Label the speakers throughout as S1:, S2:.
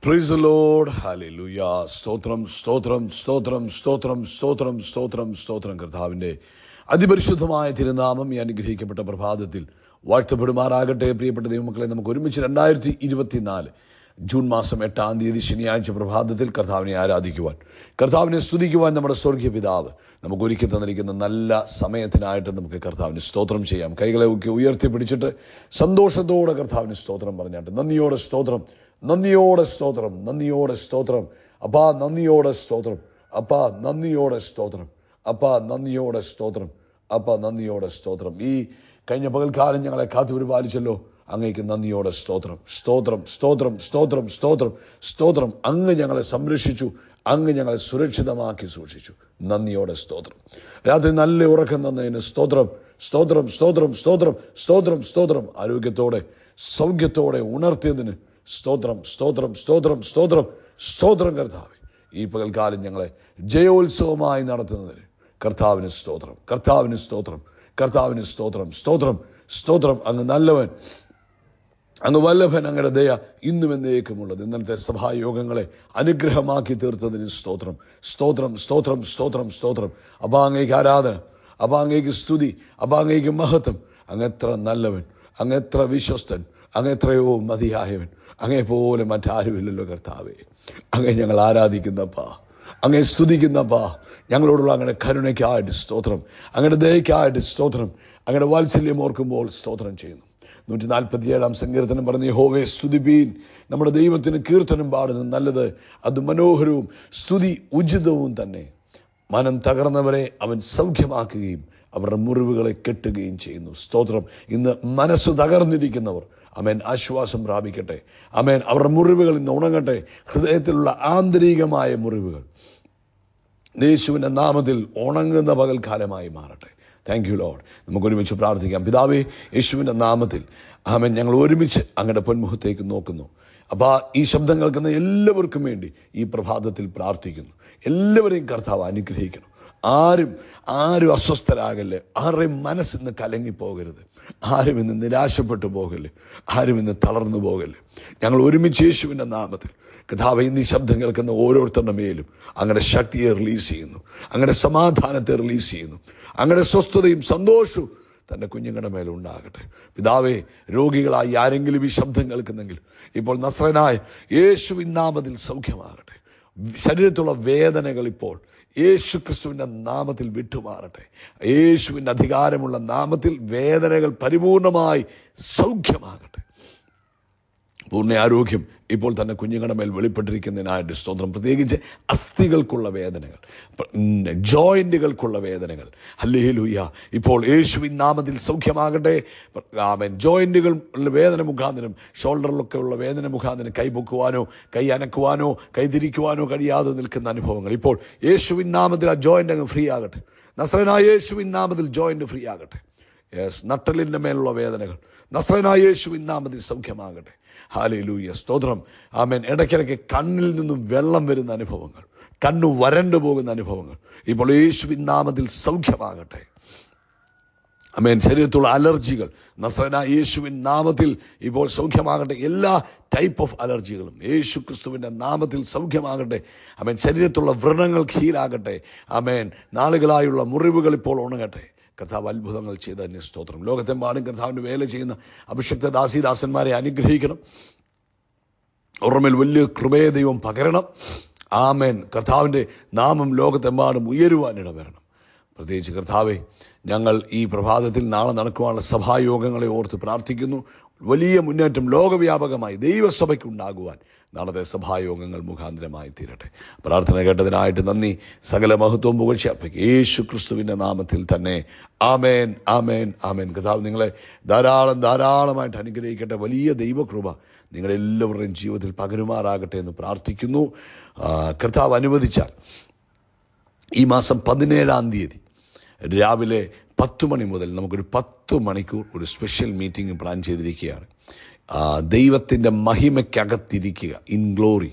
S1: Praise the Lord. Hallelujah. സ്തോത്രം സ്തോത്രം സ്തോത്രം സ്തോത്രം സ്തോത്രം സ്തോത്രം സ്തോത്രം. കർത്താവിൻ്റെ അതിപരിശുദ്ധമായ തിരുനാമം ഈ അനുഗ്രഹിക്കപ്പെട്ട പ്രഭാതത്തിൽ വാഴ്ത്തപ്പെടുമാറാകട്ടെ. പ്രിയപ്പെട്ട ദൈവമക്കളെ, നമുക്ക് ഒരുമിച്ച് 2024 ജൂൺ മാസം 8-ാം തീയതി ശനിയാഴ്ച പ്രഭാതത്തിൽ കർത്താവിനെ ആരാധിക്കുവാൻ, കർത്താവിനെ സ്തുതിക്കുവാൻ നമ്മുടെ സ്വർഗീയ പിതാവ് നമുക്ക് ഒരുക്കി തന്നിരിക്കുന്ന നല്ല സമയത്തിനായിട്ട് നമുക്ക് കർത്താവിന് സ്തോത്രം ചെയ്യാം. കൈകളെ ഒക്കെ ഉയർത്തി പിടിച്ചിട്ട് സന്തോഷത്തോടെ കർത്താവിന് സ്തോത്രം പറഞ്ഞാട്ട്, നന്ദിയോടെ സ്തോത്രം, നന്ദിയോടെ സ്തോത്രം, നന്ദിയോടെ സ്തോത്രം. അപ്പാ നന്ദിയോടെ സ്തോത്രം, അപ്പാ നന്ദിയോടെ സ്തോത്രം, അപ്പാ നന്ദിയോടെ സ്തോത്രം, അപ്പാ നന്ദിയോടെ സ്തോത്രം. ഈ കഴിഞ്ഞ പകൽക്കാലം ഞങ്ങളെ കാത്തു പരിപാലിച്ചല്ലോ, അങ്ങേക്ക് നന്ദിയോടെ സ്തോത്രം, സ്തോത്രം, സ്തോത്രം, സ്തോത്രം, സ്തോത്രം, സ്തോത്രം. അങ്ങ് ഞങ്ങളെ സംരക്ഷിച്ചു, അങ്ങ് ഞങ്ങളെ സുരക്ഷിതമാക്കി സൂക്ഷിച്ചു. നന്ദിയോടെ സ്തോത്രം. രാത്രി നല്ല ഉറക്കം തന്നതിന് സ്തോത്രം, സ്തോത്രം, സ്തോത്രം, സ്തോത്രം, സ്തോത്രം, സ്തോത്രം. ആരോഗ്യത്തോടെ സൗഖ്യത്തോടെ ഉണർത്തിയതിന് സ്തോത്രം, സ്തോത്രം, സ്തോത്രം, സ്തോത്രം, സ്തോത്രം. കർത്താവേ, ഈ പകൽക്കാലം ഞങ്ങളെ ജയോത്സവമായി നടത്തുന്നതിന് കർത്താവിന് സ്തോത്രം, കർത്താവിന് സ്തോത്രം, കർത്താവിന് സ്തോത്രം, സ്തോത്രം, സ്തോത്രം. അങ്ങ് നല്ലവൻ, അങ്ങ് വല്ലഭൻ, അങ്ങയുടെ ദയ ഇന്നും എന്നേക്കുമുള്ളത്. ഇന്നത്തെ സഭായോഗങ്ങളെ അനുഗ്രഹമാക്കി തീർത്തതിന് സ്തോത്രം, സ്തോത്രം, സ്തോത്രം, സ്തോത്രം, സ്തോത്രം. അപ്പാ അങ്ങേക്ക് ആരാധന, അപ്പാ അങ്ങേക്ക് സ്തുതി, അപ്പാ അങ്ങേക്ക് മഹത്വം. അങ്ങെത്ര നല്ലവൻ, അങ്ങെത്ര വിശ്വസ്തൻ, അങ്ങെത്രയോ മതിയായവൻ. അങ്ങേപോലെ മറ്റാരുമില്ലല്ലോ കർത്താവേ. അങ്ങേ ഞങ്ങൾ ആരാധിക്കുന്നപ്പാ, അങ്ങേ സ്തുതിക്കുന്നപ്പാ. ഞങ്ങളോടുള്ള അങ്ങയുടെ കരുണയ്ക്കായിട്ട് സ്തോത്രം, അങ്ങയുടെ ദയയ്ക്കായിട്ട് സ്തോത്രം. അങ്ങയുടെ വാത്സല്യം ഓർക്കുമ്പോൾ സ്തോത്രം ചെയ്യുന്നു. 147-ാം സങ്കീർത്തനം പറഞ്ഞ്, യഹോവേ സ്തുതിപ്പീൻ, നമ്മുടെ ദൈവത്തിന് കീർത്തനം പാടുന്നത് നല്ലത്, അത് മനോഹരവും സ്തുതി ഉചിതവും തന്നെ. മനം തകർന്നവരെ അവൻ സൗഖ്യമാക്കുകയും അവരുടെ മുറിവുകളെ കെട്ടുകയും ചെയ്യുന്നു. സ്തോത്രം. ഇന്ന് മനസ്സ് തകർന്നിരിക്കുന്നവർ അമേൻ ആശ്വാസം പ്രാപിക്കട്ടെ. അമേൻ. അവരുടെ മുറിവുകൾ ഇന്ന് ഉണങ്ങട്ടെ. ഹൃദയത്തിലുള്ള ആന്തരികമായ മുറിവുകൾ യേശുവിൻ്റെ നാമത്തിൽ ഉണങ്ങുന്ന പകൽക്കാലമായി മാറട്ടെ. Thank you Lord. നമുക്കൊരുമിച്ച് പ്രാർത്ഥിക്കാം. പിതാവേ, യേശുവിൻ്റെ നാമത്തിൽ ആമേൻ. ഞങ്ങൾ ഒരുമിച്ച് അങ്ങയുടെ പൊന്മുഖത്തേക്ക് നോക്കുന്നു. അപ്പോൾ ഈ ശബ്ദം കേൾക്കുന്ന എല്ലാവർക്കും വേണ്ടി ഈ പ്രഭാതത്തിൽ പ്രാർത്ഥിക്കുന്നു. എല്ലാവരെയും കർത്താവ് അനുഗ്രഹിക്കണം. ആരും അസ്വസ്ഥരാകല്ലേ. ആരുടെയും മനസ്സിന്ന് കലങ്ങിപ്പോകരുത്. ആരും ഇന്ന് നിരാശപ്പെട്ടു പോകല്ലേ. ആരും ഇന്ന് തളർന്നു പോകല്ലേ. ഞങ്ങൾ ഒരുമിച്ച് യേശുവിൻ്റെ നാമത്തിൽ കർത്താവേ, ഇന്ന് ഈ ശബ്ദം കേൾക്കുന്ന ഓരോരുത്തരുടെ മേലും അങ്ങയുടെ ശക്തിയെ റിലീസ് ചെയ്യുന്നു, അങ്ങയുടെ സമാധാനത്തെ റിലീസ് ചെയ്യുന്നു. അങ്ങയുടെ സ്വസ്ഥതയും സന്തോഷവും തൻ്റെ കുഞ്ഞുങ്ങളുടെ മേലുണ്ടാകട്ടെ. പിതാവേ, രോഗികളായി ആരെങ്കിലും ഈ ശബ്ദം കേൾക്കുന്നെങ്കിൽ ഇപ്പോൾ നസ്രനായ യേശുവിൻ നാമത്തിൽ സൗഖ്യമാകട്ടെ. ശരീരത്തുള്ള വേദനകൾ ഇപ്പോൾ യേശു ക്രിസ്തുവിൻ്റെ നാമത്തിൽ വിട്ടുമാറട്ടെ. യേശുവിൻ്റെ അധികാരമുള്ള നാമത്തിൽ വേദനകൾ പരിപൂർണമായി സൗഖ്യമാകട്ടെ. പൂർണ്ണ ആരോഗ്യം ഇപ്പോൾ തന്നെ കുഞ്ഞുങ്ങളുടെ മേൽ വെളിപ്പെട്ടിരിക്കുന്നതിനായിട്ട് സ്തോത്രം. പ്രത്യേകിച്ച് അസ്ഥികൾക്കുള്ള വേദനകൾ, ജോയിൻറ്റുകൾക്കുള്ള വേദനകൾ, ഹല്ലേലൂയ, ഇപ്പോൾ യേശുവിൻ നാമത്തിൽ സൗഖ്യമാകട്ടെ. ആമേൻ. ജോയിൻറ്റുകൾ വേദന മുഖാന്തരം, ഷോൾഡറിലൊക്കെ ഉള്ള വേദന മുഖാന്തരം കൈ പൊക്കുവാനോ കൈ അനക്കുവാനോ കൈ തിരിക്കുവാനോ കഴിയാതെ നിൽക്കുന്ന അനുഭവങ്ങൾ ഇപ്പോൾ യേശുവിൻ നാമത്തിൽ ആ ജോയിൻ്റ് അങ്ങ് ഫ്രീ ആകട്ടെ. നസ്രനായ യേശുവിൻ നാമത്തിൽ ജോയിൻ്റ് ഫ്രീ ആകട്ടെ. നട്ടലിൻ്റെ മേലുള്ള വേദനകൾ നസ്രനായ യേശുവിൻ നാമത്തിൽ സൗഖ്യമാകട്ടെ. ഹല്ലേലൂയ, സ്തോത്രം. ആമേൻ. ഇടയ്ക്കിടയ്ക്ക് കണ്ണിൽ നിന്നും വെള്ളം വരുന്ന അനുഭവങ്ങൾ, കണ്ണു വരണ്ടു പോകുന്ന അനുഭവങ്ങൾ ഇപ്പോൾ യേശുവിൻ നാമത്തിൽ സൗഖ്യമാകട്ടെ. ആമേൻ. ശരീരത്തുള്ള അലർജികൾ നസ്രനായ യേശുവിൻ നാമത്തിൽ ഇപ്പോൾ സൗഖ്യമാകട്ടെ. എല്ലാ ടൈപ്പ് ഓഫ് അലർജികളും യേശു ക്രിസ്തുവിൻ്റെ നാമത്തിൽ സൗഖ്യമാകട്ടെ. ആമേൻ. ശരീരത്തുള്ള വ്രണങ്ങൾ ഹീലാകട്ടെ. ആമേൻ. നാളുകളായുള്ള മുറിവുകൾ ഇപ്പോൾ ഉണങ്ങട്ടെ. കർത്താവ് അത്ഭുതങ്ങൾ ചെയ്തതിന് സ്തോത്രം. ലോകത്തെമ്പാടും കർത്താവിൻ്റെ വേല ചെയ്യുന്ന അഭിഷിക്ത ദാസീദാസന്മാരെ അനുഗ്രഹിക്കണം. ഓർമ്മയിൽ വലിയ കൃപയെ ദൈവം പകരണം. ആമേൻ. കർത്താവിൻ്റെ നാമം ലോകത്തെമ്പാടും ഉയരുവാനിട വരണം. പ്രത്യേകിച്ച് കർത്താവെ, ഞങ്ങൾ ഈ പ്രഭാതത്തിൽ നാളെ നടക്കുവാനുള്ള സഭായോഗങ്ങളെ ഓർത്ത് പ്രാർത്ഥിക്കുന്നു. വലിയ മുന്നേറ്റം ലോകവ്യാപകമായി ദൈവസഭയ്ക്കുണ്ടാകുവാൻ നാളത്തെ സഭായോഗങ്ങൾ മുഖാന്തരമായി തീരട്ടെ. പ്രാർത്ഥന കേട്ടതിനായിട്ട് നന്ദി. സകല മഹത്വവും പുകഴ്ച യേശു ക്രിസ്തുവിൻ്റെ നാമത്തിൽ തന്നെ. ആമേൻ, ആമേൻ, ആമേൻ. കർത്താവ് നിങ്ങളെ ധാരാളമായിട്ട് അനുഗ്രഹിക്കട്ടെ. വലിയ ദൈവകൃപ നിങ്ങളെല്ലാവരുടെയും ജീവിതത്തിൽ പകരുമാറാകട്ടെ എന്ന് പ്രാർത്ഥിക്കുന്നു. കർത്താവ് അനുവദിച്ചാൽ ഈ മാസം 17-ാം തീയതി രാവിലെ 10 മണി മുതൽ നമുക്കൊരു 10 മണിക്കൂർ ഒരു സ്പെഷ്യൽ മീറ്റിംഗ് പ്ലാൻ ചെയ്തിരിക്കുകയാണ്. ദൈവത്തിൻ്റെ മഹിമയ്ക്കകത്തിരിക്കുക, ഇൻ ഗ്ലോറി.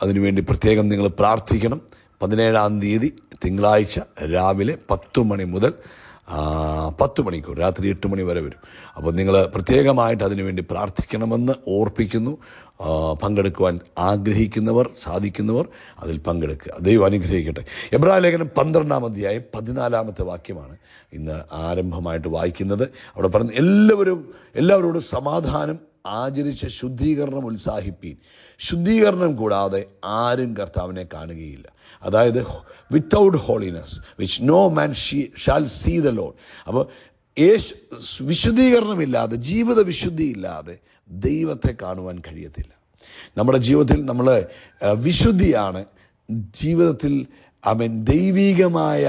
S1: അതിനുവേണ്ടി പ്രത്യേകം നിങ്ങൾ പ്രാർത്ഥിക്കണം. 17-ാം തീയതി തിങ്കളാഴ്ച രാവിലെ 10 മണി മുതൽ 10 മണിക്കൂർ, രാത്രി 8 മണി വരെ വരും. അപ്പോൾ നിങ്ങൾ പ്രത്യേകമായിട്ട് അതിനുവേണ്ടി പ്രാർത്ഥിക്കണമെന്ന് ഓർപ്പിക്കുന്നു. പങ്കെടുക്കുവാൻ ആഗ്രഹിക്കുന്നവർ, സാധിക്കുന്നവർ അതിൽ പങ്കെടുക്കുക. ദൈവം അനുഗ്രഹിക്കട്ടെ. എബ്രായ ലേഖനം 12-ാം അധ്യായം 14-ാമത്തെ വാക്യമാണ് ഇന്ന് ആരംഭമായിട്ട് വായിക്കുന്നത്. അവിടെ പറയുന്നത്, എല്ലാവരോടും സമാധാനം ആചരിച്ച ശുദ്ധീകരണം ഉത്സാഹിപ്പീൻ. ശുദ്ധീകരണം കൂടാതെ ആരും കർത്താവിനെ കാണുകയില്ല. അതായത് without holiness which no man shall see the Lord. അപ്പോൾ വിശുദ്ധീകരണമില്ലാതെ, ജീവിത വിശുദ്ധി ഇല്ലാതെ ദൈവത്തെ കാണുവാൻ കഴിയത്തില്ല. നമ്മുടെ ജീവിതത്തിൽ നമ്മൾ വിശുദ്ധിയാണ് ജീവിതത്തിൽ ദൈവികമായ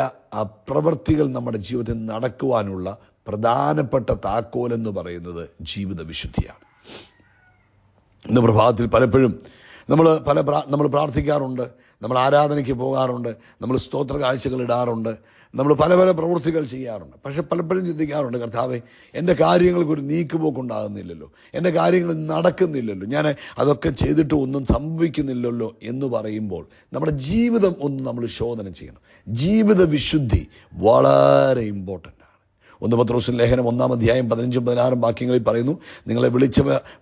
S1: പ്രവൃത്തികൾ നമ്മുടെ ജീവിതത്തിൽ നടക്കുവാനുള്ള പ്രധാനപ്പെട്ട താക്കോലെന്ന് പറയുന്നത് ജീവിത വിശുദ്ധിയാണ്. ഇന്ന് പ്രഭാതത്തിൽ പലപ്പോഴും നമ്മൾ പ്രാർത്ഥിക്കാറുണ്ട്, നമ്മൾ ആരാധനയ്ക്ക് പോകാറുണ്ട്, നമ്മൾ സ്തോത്ര കാഴ്ചകൾ ഇടാറുണ്ട്, നമ്മൾ പല പ്രവൃത്തികൾ ചെയ്യാറുണ്ട്. പക്ഷെ പലപ്പോഴും ചിന്തിക്കാറുണ്ട്, കർത്താവേ, എൻ്റെ കാര്യങ്ങൾക്കൊരു നീക്കുപോക്കുണ്ടാകുന്നില്ലല്ലോ, എൻ്റെ കാര്യങ്ങൾ നടക്കുന്നില്ലല്ലോ, ഞാൻ അതൊക്കെ ചെയ്തിട്ട് ഒന്നും സംഭവിക്കുന്നില്ലല്ലോ എന്ന് പറയുമ്പോൾ നമ്മുടെ ജീവിതം ഒന്ന് നമ്മൾ ശോധന ചെയ്യണം. ജീവിത വിശുദ്ധി വളരെ ഇമ്പോർട്ടൻ്റ്. 1 പത്രോസ് ലേഖനം 1-ാം അധ്യായം 15-16 വാക്യങ്ങളിൽ പറയുന്നു, നിങ്ങളെ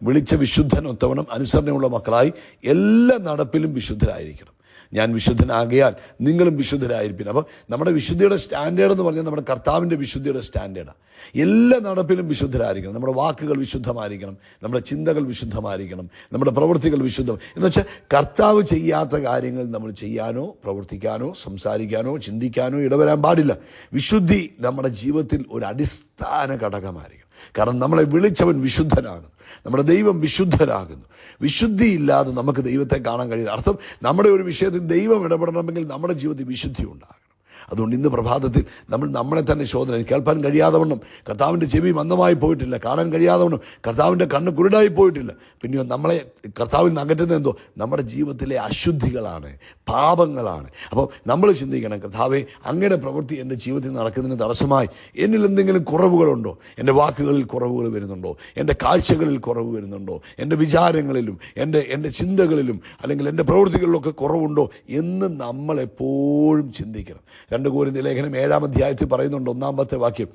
S1: വിളിച്ച വിശുദ്ധൻ ഒത്തവണ്ണം അനുസരണയുള്ള മക്കളായി എല്ലാ നടപ്പിലും വിശുദ്ധരായിരിക്കണം. ഞാൻ വിശുദ്ധനാകിയാൽ നിങ്ങളും വിശുദ്ധരായിരിക്കും. അപ്പോൾ നമ്മുടെ വിശുദ്ധിയുടെ സ്റ്റാൻഡേർഡ് എന്ന് പറഞ്ഞാൽ നമ്മുടെ കർത്താവിൻ്റെ വിശുദ്ധിയുടെ സ്റ്റാൻഡേർഡാണ്. എല്ലാ നടപ്പിലും വിശുദ്ധരായിരിക്കണം. നമ്മുടെ വാക്കുകൾ വിശുദ്ധമായിരിക്കണം, നമ്മുടെ ചിന്തകൾ വിശുദ്ധമായിരിക്കണം, നമ്മുടെ പ്രവൃത്തികൾ വിശുദ്ധം. എന്ന് വെച്ചാൽ കർത്താവ് ചെയ്യാത്ത കാര്യങ്ങൾ നമ്മൾ ചെയ്യാനോ പ്രവർത്തിക്കാനോ സംസാരിക്കാനോ ചിന്തിക്കാനോ ഇടവരാൻ പാടില്ല. വിശുദ്ധി നമ്മുടെ ജീവിതത്തിൽ ഒരു അടിസ്ഥാന ഘടകമായിരിക്കും. കാരണം നമ്മളെ വിളിച്ചവൻ വിശുദ്ധനാകുന്നു, നമ്മുടെ ദൈവം വിശുദ്ധരാകുന്നു. വിശുദ്ധിയില്ലാതെ നമുക്ക് ദൈവത്തെ കാണാൻ കഴിയില്ല. അർത്ഥം, നമ്മുടെ ഒരു വിഷയത്തിൽ ദൈവം ഇടപെടണമെങ്കിൽ നമ്മുടെ ജീവിതത്തിൽ വിശുദ്ധി ഉണ്ടാകണം. അതുകൊണ്ട് ഇന്ന് പ്രഭാതത്തിൽ നമ്മളെ തന്നെ ശോധന. കേൾപ്പാൻ കഴിയാതവണ്ണം കർത്താവിൻ്റെ ചെവി മന്ദമായി പോയിട്ടില്ല, കാണാൻ കഴിയാതവണ്ണം കർത്താവിൻ്റെ കണ്ണ് കുരുടായി പോയിട്ടില്ല. പിന്നെയോ നമ്മളെ കർത്താവിൽ നിന്ന് അകറ്റുന്നത് എന്തോ നമ്മുടെ ജീവിതത്തിലെ അശുദ്ധികളാണ്, പാപങ്ങളാണ്. അപ്പോൾ നമ്മൾ ചിന്തിക്കണം, കർത്താവേ, അങ്ങയുടെ പ്രവൃത്തി എൻ്റെ ജീവിതത്തിൽ നടക്കുന്നതിന് തടസ്സമായി എന്നിൽ എന്തെങ്കിലും കുറവുകളുണ്ടോ? എൻ്റെ വാക്കുകളിൽ കുറവുകൾ വരുന്നുണ്ടോ? എൻ്റെ കാഴ്ചകളിൽ കുറവ് വരുന്നുണ്ടോ? എൻ്റെ വിചാരങ്ങളിലും എൻ്റെ ചിന്തകളിലും അല്ലെങ്കിൽ എൻ്റെ പ്രവൃത്തികളിലൊക്കെ കുറവുണ്ടോ എന്ന് നമ്മളെപ്പോഴും ചിന്തിക്കണം. 2 കൊരിന്ത്യർ ലേഖനം 7-ാം അധ്യായത്തിൽ പറയുന്നുണ്ട്, 1-ാമത്തെ വാക്യം,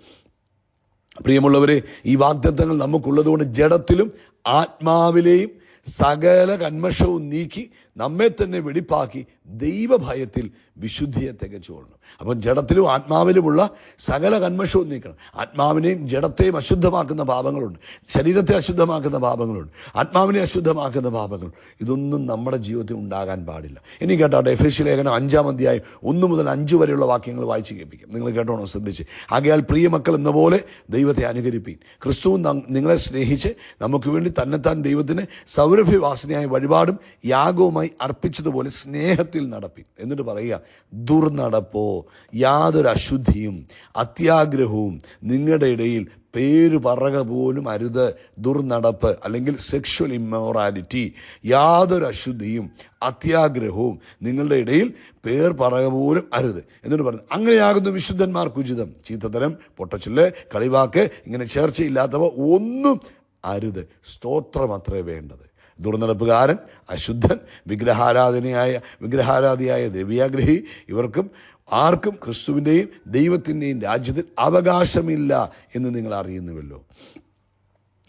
S1: പ്രിയമുള്ളവരെ, ഈ വാഗ്ദത്തങ്ങൾ നമുക്കുള്ളതുകൊണ്ട് ജഡത്തിലും ആത്മാവിലെയും സകല കന്മഷവും നീക്കി നമ്മെ തന്നെ വെടിപ്പാക്കി ദൈവഭയത്തിൽ വിശുദ്ധിയെ തികച്ചുകൊള്ളണം. അപ്പം ജഡത്തിലും ആത്മാവിലുമുള്ള സകല കന്മഷവും നീക്കണം. ആത്മാവിനെയും ജഡത്തെയും അശുദ്ധമാക്കുന്ന പാപങ്ങളുണ്ട്, ശരീരത്തെ അശുദ്ധമാക്കുന്ന പാപങ്ങളുണ്ട്, ആത്മാവിനെ അശുദ്ധമാക്കുന്ന പാപങ്ങൾ. ഇതൊന്നും നമ്മുടെ ജീവിതത്തിൽ ഉണ്ടാകാൻ പാടില്ല. ഇനി കേട്ടാട്ടെ, എഫേസ്യ ലേഖനം 5-ാം അധ്യായം 1 മുതൽ 5 വരെയുള്ള വാക്യങ്ങൾ വായിച്ച് കേൾപ്പിക്കും. നിങ്ങൾ കേട്ടോണം, ശ്രദ്ധിച്ച്. ആകയാൽ പ്രിയമക്കൾ എന്ന പോലെ ദൈവത്തെ അനുകരിപ്പീൻ. ക്രിസ്തു നിങ്ങളെ സ്നേഹിച്ച് നമുക്ക് വേണ്ടി തന്നെത്താൻ ദൈവത്തിന് സൗരഭ്യവാസനയായ വഴിപാടും യാഗവുമായി അർപ്പിച്ചതുപോലെ സ്നേഹത്തിൽ നടപ്പീൻ. എന്നിട്ട് പറയുക, ദുർനടപ്പോ യാതൊരു അശുദ്ധിയും അത്യാഗ്രഹവും നിങ്ങളുടെ ഇടയിൽ പേര് പറക പോലും അരുത്. ദുർനടപ്പ് അല്ലെങ്കിൽ സെക്ഷൽ ഇമ്മോറാലിറ്റി, യാതൊരു അശുദ്ധിയും അത്യാഗ്രഹവും നിങ്ങളുടെ ഇടയിൽ പേർ പറക പോലും അരുത്. എന്നിട്ട് പറഞ്ഞു, അങ്ങനെയാകുന്നു വിശുദ്ധന്മാർക്ക് ഉചിതം. ചീത്തത്തരം, പൊട്ടച്ചില്ല്, കളിവാക്ക്, ഇങ്ങനെ ചേർച്ചയില്ലാത്തവ ഒന്നും അരുത്. സ്തോത്രം അത്രേ വേണ്ടത്. ദുർനടപ്പുകാരൻ, അശുദ്ധൻ, വിഗ്രഹാരാധിയായ ദ്രവ്യാഗ്രഹി, ഇവർക്കും ആർക്കും ക്രിസ്തുവിൻ്റെയും ദൈവത്തിൻ്റെയും രാജ്യത്തിൽ അവകാശമില്ല എന്ന് നിങ്ങൾ അറിയുന്നുവല്ലോ.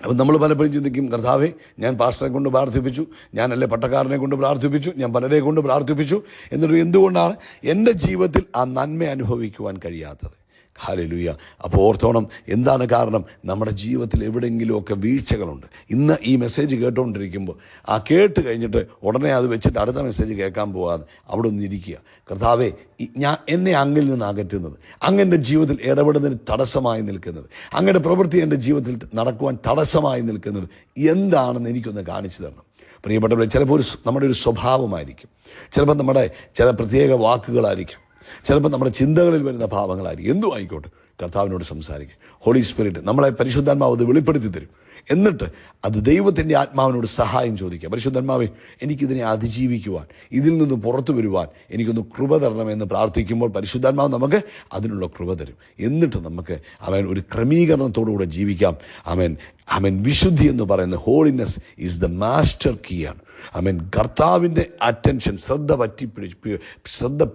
S1: അപ്പം നമ്മൾ പലപ്പോഴും ചിന്തിക്കും, കർത്താവേ, ഞാൻ പാസ്റ്ററെ കൊണ്ട് പ്രാർത്ഥിപ്പിച്ചു, ഞാനല്ലേ പട്ടക്കാരനെ കൊണ്ട് പ്രാർത്ഥിപ്പിച്ചു, ഞാൻ പലരെ കൊണ്ട് പ്രാർത്ഥിപ്പിച്ചു, എന്നിട്ട് എന്തുകൊണ്ടാണ് എൻ്റെ ജീവിതത്തിൽ ആ നന്മ അനുഭവിക്കുവാൻ കഴിയാത്തത്? ഹല്ലേലൂയ. അപ്പോൾ ഓർത്തോണം, എന്താണ് കാരണം? നമ്മുടെ ജീവിതത്തിൽ എവിടെയെങ്കിലുമൊക്കെ വീഴ്ചകളുണ്ട്. ഇന്ന് ഈ മെസ്സേജ് കേട്ടുകൊണ്ടിരിക്കുമ്പോൾ കേട്ട് കഴിഞ്ഞിട്ട് ഉടനെ അത് വെച്ചിട്ട് അടുത്ത മെസ്സേജ് കേൾക്കാൻ പോകാതെ അവിടെ ഒന്ന് ഇരിക്കുക. കർത്താവേ, എന്നെ അങ്ങിൽ നിന്ന് അകറ്റുന്നത്, അങ്ങൻ്റെ ജീവിതത്തിൽ ഇടപെടുന്നതിന് തടസ്സമായി നിൽക്കുന്നത്, അങ്ങയുടെ പ്രവൃത്തി എൻ്റെ ജീവിതത്തിൽ നടക്കുവാൻ തടസ്സമായി നിൽക്കുന്നത് എന്താണെന്ന് എനിക്കൊന്ന് കാണിച്ചു തരണം. പ്രിയപ്പെട്ടവരെ, ചിലപ്പോൾ നമ്മുടെ ഒരു സ്വഭാവമായിരിക്കും, ചിലപ്പോൾ നമ്മുടെ ചില പ്രത്യേക വാക്കുകളായിരിക്കും, ചിലപ്പോൾ നമ്മുടെ ചിന്തകളിൽ വരുന്ന ഭാവങ്ങളായിരിക്കും. എന്തും ആയിക്കോട്ടെ, കർത്താവിനോട് സംസാരിക്കും. ഹോളി സ്പിരിറ്റ് നമ്മളെ പരിശുദ്ധാത്മാവ് അത് വെളിപ്പെടുത്തി തരും. എന്നിട്ട് അത് ദൈവത്തിൻ്റെ ആത്മാവിനോട് സഹായം ചോദിക്കുക. പരിശുദ്ധാത്മാവേ, എനിക്കിതിനെ അതിജീവിക്കുവാൻ, ഇതിൽ നിന്ന് പുറത്തു വരുവാൻ എനിക്കൊന്ന് കൃപ തരണമെന്ന് പ്രാർത്ഥിക്കുമ്പോൾ പരിശുദ്ധാത്മാവ് നമുക്ക് അതിനുള്ള കൃപ തരും. എന്നിട്ട് നമുക്ക് ഒരു ക്രമീകരണത്തോടുകൂടെ ജീവിക്കാം. വിശുദ്ധി എന്ന് പറയുന്ന holiness is the master key ആണ്. ആമേൻ, കർത്താവിൻ്റെ അറ്റൻഷൻ, ശ്രദ്ധ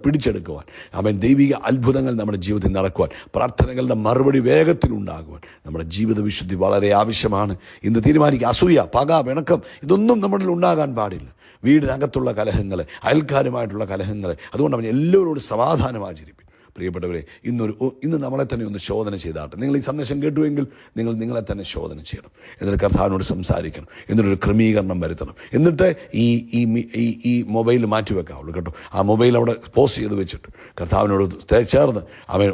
S1: പിടിച്ചെടുക്കുവാൻ, ആമേൻ, ദൈവിക അത്ഭുതങ്ങൾ നമ്മുടെ ജീവിതത്തിൽ നടക്കുവാൻ, പ്രാർത്ഥനകളുടെ മറുപടി വേഗത്തിലുണ്ടാകുവാൻ നമ്മുടെ ജീവിത വിശുദ്ധി വളരെ ആവശ്യമാണ്. ഇന്ന് തീരുമാനിക്കുക, അസൂയ, പക, പിണക്കം ഇതൊന്നും നമ്മളിൽ ഉണ്ടാകാൻ പാടില്ല. വീടിനകത്തുള്ള കലഹങ്ങൾ, അയൽക്കാരുമായിട്ടുള്ള കലഹങ്ങൾ, അതുകൊണ്ട് അവൻ എല്ലാവരോടും സമാധാനം ആചരിപ്പിക്കും. പ്രിയപ്പെട്ടവരെ, ഇന്ന് നമ്മളെ തന്നെ ഒന്ന് ശോധന ചെയ്താട്ടെ. നിങ്ങൾ ഈ സന്ദേശം കേട്ടുവെങ്കിൽ നിങ്ങൾ നിങ്ങളെ തന്നെ ശോധന ചെയ്യണം. എന്നിട്ട് കർത്താവിനോട് സംസാരിക്കണം. എന്നിട്ടൊരു ക്രമീകരണം വരുത്തണം. എന്നിട്ട് ഈ മൊബൈൽ മാറ്റി വെക്കാവുള്ളൂ കേട്ടോ. ആ മൊബൈൽ അവിടെ പോസ്റ്റ് ചെയ്ത് വെച്ചിട്ട് കർത്താവിനോട് ചേർന്ന് അവൻ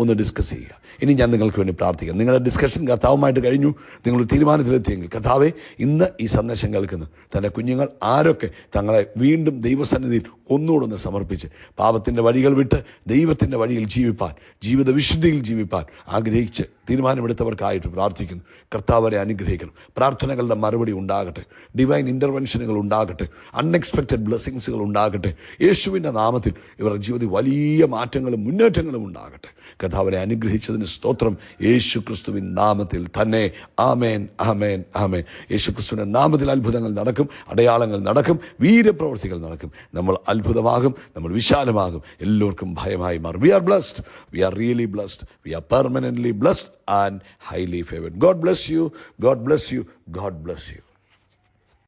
S1: ഒന്ന് ഡിസ്കസ് ചെയ്യുക. ഇനി ഞാൻ നിങ്ങൾക്ക് വേണ്ടി പ്രാർത്ഥിക്കാം. നിങ്ങളുടെ ഡിസ്കഷൻ കർത്താവുമായിട്ട് കഴിഞ്ഞു, നിങ്ങൾ തീരുമാനത്തിലെത്തിയെങ്കിൽ, കർത്താവെ, ഇന്ന് ഈ സന്ദേശം കേൾക്കുന്ന തൻ്റെ കുഞ്ഞുങ്ങൾ ആരൊക്കെ തങ്ങളെ വീണ്ടും ദൈവസന്നിധിയിൽ ഒന്നുകൂടെ സമർപ്പിച്ച് പാപത്തിൻ്റെ വഴികൾ വിട്ട് ദൈവത്തിൻ്റെ വഴിയിൽ ജീവിപ്പാൻ, ജീവിത വിശുദ്ധിയിൽ ജീവിപ്പാൻ ആഗ്രഹിച്ച് തീരുമാനമെടുത്തവർക്കായിട്ട് പ്രാർത്ഥിക്കുന്നു. കർത്താവരെ അനുഗ്രഹിക്കണം. പ്രാർത്ഥനകളുടെ മറുപടി ഉണ്ടാകട്ടെ, ഡിവൈൻ ഇൻ്റർവെൻഷനുകൾ ഉണ്ടാകട്ടെ, അൺഎക്സ്പെക്റ്റഡ് ബ്ലെസ്സിങ്സുകൾ ഉണ്ടാകട്ടെ. യേശുവിൻ്റെ നാമത്തിൽ ഇവരുടെ ജീവിതത്തിൽ വലിയ മാറ്റങ്ങളും മുന്നേറ്റങ്ങളും ഉണ്ടാകട്ടെ. കർത്താവരെ അനുഗ്രഹിച്ചതിന് സ്തോത്രം. യേശു ക്രിസ്തുവിൻ നാമത്തിൽ തന്നെ. ആമേൻ, ആമേൻ, ആമേൻ. യേശു ക്രിസ്തുവിൻ്റെ നാമത്തിൽ അത്ഭുതങ്ങൾ നടക്കും, അടയാളങ്ങൾ നടക്കും, വീര്യപ്രവൃത്തികൾ നടക്കും. നമ്മൾ അത്ഭുതമാകും, നമ്മൾ വിശാലമാകും, എല്ലാവർക്കും ഭയമായി മാറും. We are blessed. We are really blessed. We are permanently blessed and highly favored. God bless you. God bless you. God bless you.